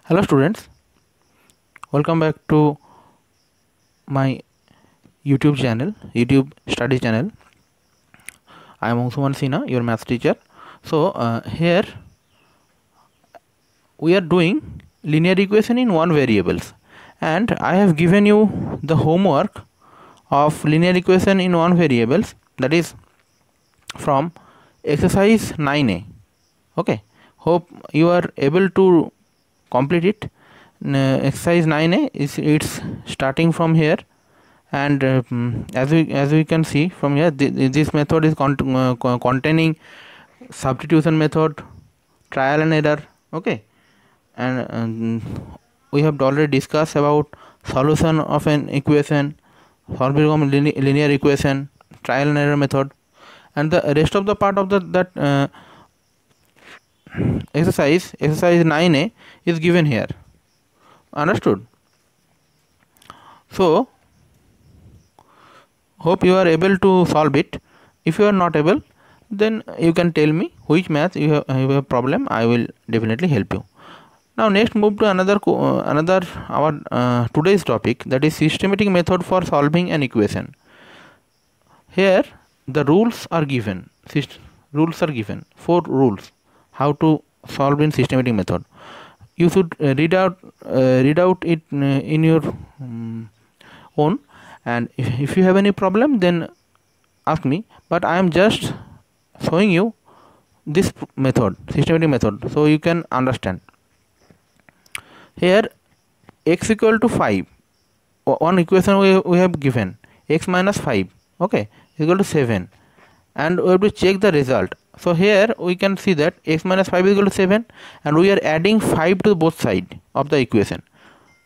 Hello students, welcome back to my YouTube study channel. I am Ansuman Sinha, your math teacher. So here we are doing linear equation in one variables, and I have given you the homework of linear equation in one variables, that is from exercise 9a. Okay, hope you are able to complete it. Exercise 9a is it's starting from here, and as we can see from here, this method is containing substitution method, trial and error. Okay, and we have already discussed about solution of an equation, solving of linear equation, trial and error method, and the rest of the part of that exercise 9a is given here. Understood? So hope you are able to solve it. If you are not able, then you can tell me which math you have problem. I will definitely help you. Now next move to another our today's topic, that is systematic method for solving an equation. Here the rules are given. Four rules how to solve in systematic method. You should read out it in your own, and if you have any problem then ask me, but I am just showing you this method, systematic method, so you can understand. Here x equal to 5, one equation we have given, x minus 5, okay, equal to 7, and we have to check the result. So here we can see that x minus 5 is equal to 7, and we are adding 5 to both sides of the equation.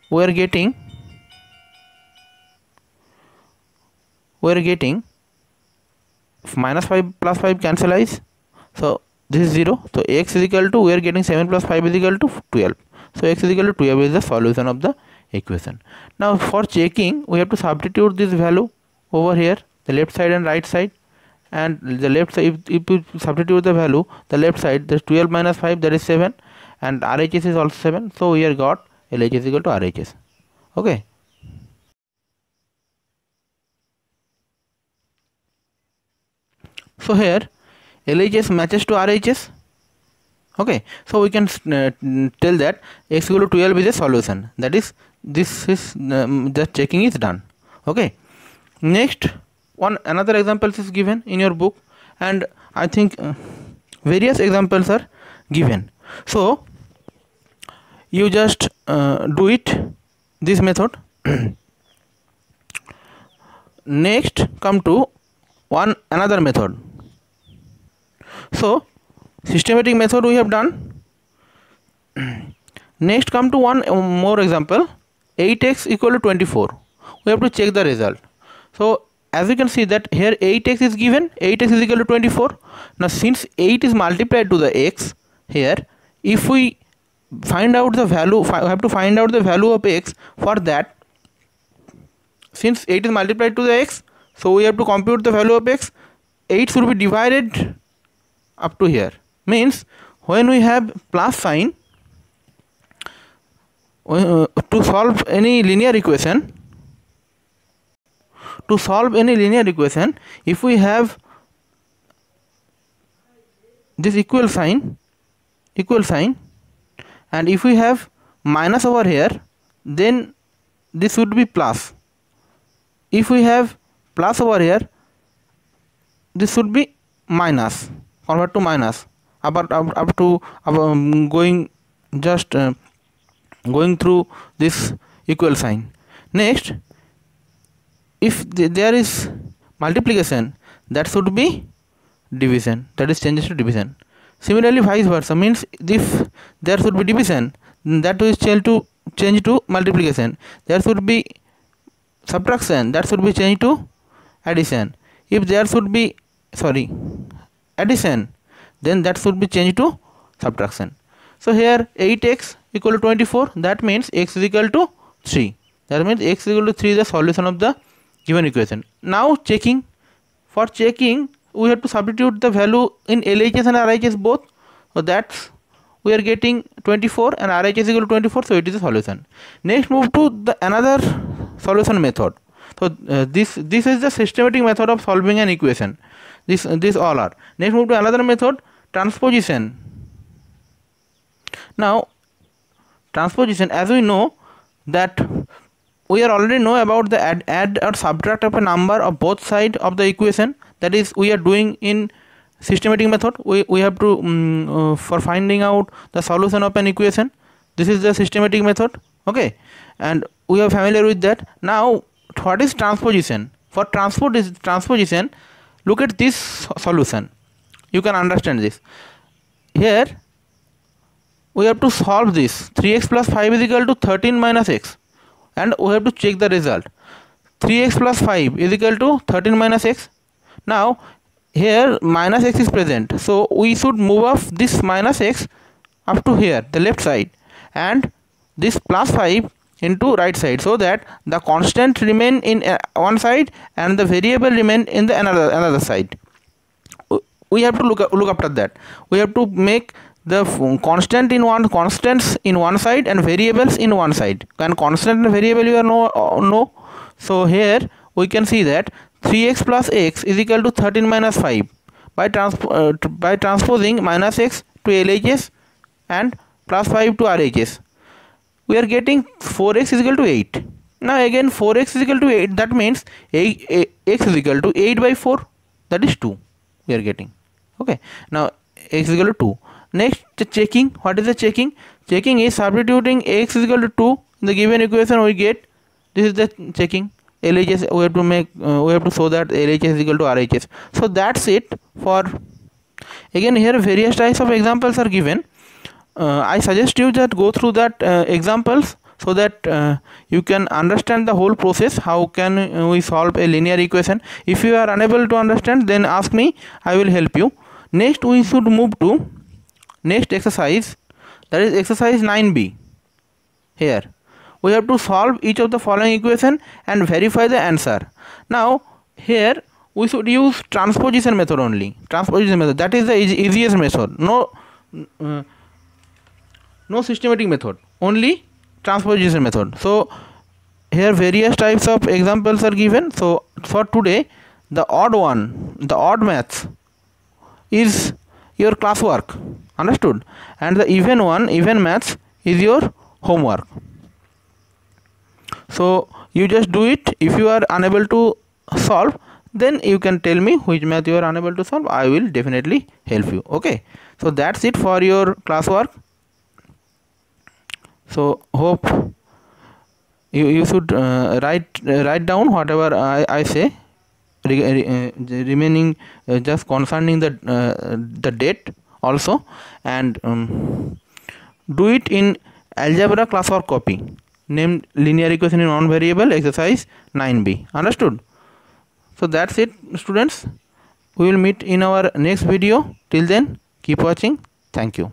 We are getting minus 5 plus 5 cancelize, so this is 0. So x is equal to, we are getting 7 plus 5 is equal to 12. So x is equal to 12 is the solution of the equation. Now for checking, we have to substitute this value over here, the left side and right side. And the left side, if you substitute the value, the left side, the 12 minus 5, that is 7, and RHS is also 7. So we have got LHS is equal to RHS. Okay. So here LHS matches to RHS. Okay. So we can tell that x equal to 12 is a solution. That is, this is the checking is done. Okay. Next, another examples is given in your book, and I think various examples are given. So you just do it, this method. Next come to another method. So systematic method we have done. Next come to one more example, 8x equal to 24. We have to check the result. So as you can see that here 8x is given, 8x is equal to 24. Now since 8 is multiplied to the x, here if we find out the value, we have to find out the value of x. For that, since 8 is multiplied to the x, so we have to compute the value of x. 8 should be divided up to here. Means when we have plus sign, to solve any linear equation, if we have this equal sign, and if we have minus over here, then this would be plus. If we have plus over here, this should be minus, convert to minus, up to going through this equal sign. Next, if there is multiplication, that should be division, that is changes to division. Similarly vice versa, means if there should be division, that is change to multiplication. There should be subtraction, that should be changed to addition. If there should be addition, then that should be changed to subtraction. So here 8x equal to 24, that means x is equal to 3. That means x is equal to 3 is the solution of the given equation. Now checking, for checking we have to substitute the value in LHS and RHS both. So that's we are getting 24 and RHS is equal to 24, so it is a solution. Next move to the another solution method. So this is the systematic method of solving an equation. This all are. Next move to another method, transposition. Now transposition, as we know that we are already know about the add or subtract of a number of both sides of the equation, that is we are doing in systematic method. We have to for finding out the solution of an equation, this is the systematic method, okay, and we are familiar with that. Now what is transposition? For transposition, look at this solution, you can understand this. Here we have to solve this. 3x plus 5 is equal to 13 minus x, and we have to check the result. 3x plus 5 is equal to 13 minus x. Now here minus x is present, so we should move off this minus x up to here, the left side, and this plus 5 into right side, so that the constant remain in one side and the variable remain in the another side. We have to look after that. We have to make the constants in one side and variables in one side, and constant and variable you are no. So here we can see that 3x plus x is equal to 13 minus 5 by transposing minus x to LHS and plus 5 to RHS. We are getting 4x is equal to 8. Now again 4x is equal to 8, that means x is equal to 8 by 4, that is 2 we are getting, okay. Now x is equal to 2. Next, checking. What is the checking? Checking is substituting x is equal to 2 in the given equation, we get this is the checking. LHS we have to show that LHS is equal to RHS. So that's it for. Again here various types of examples are given. I suggest you that go through that examples, so that you can understand the whole process. How can we solve a linear equation? If you are unable to understand, then ask me, I will help you. Next we should move to next exercise, that is exercise 9b. Here we have to solve each of the following equation and verify the answer. Now here we should use transposition method only. Transposition method, that is the easiest method. No systematic method, only transposition method. So here various types of examples are given. So for today, the odd maths is your classwork, understood, and the even maths is your homework. So you just do it. If you are unable to solve, then you can tell me which math you are unable to solve. I will definitely help you, okay. So that's it for your classwork. So hope you should write down whatever I say, remaining just concerning the date also, and do it in algebra classwork copy named linear equation in one variable, exercise 9b, understood. So that's it, students. We will meet in our next video. Till then, keep watching. Thank you.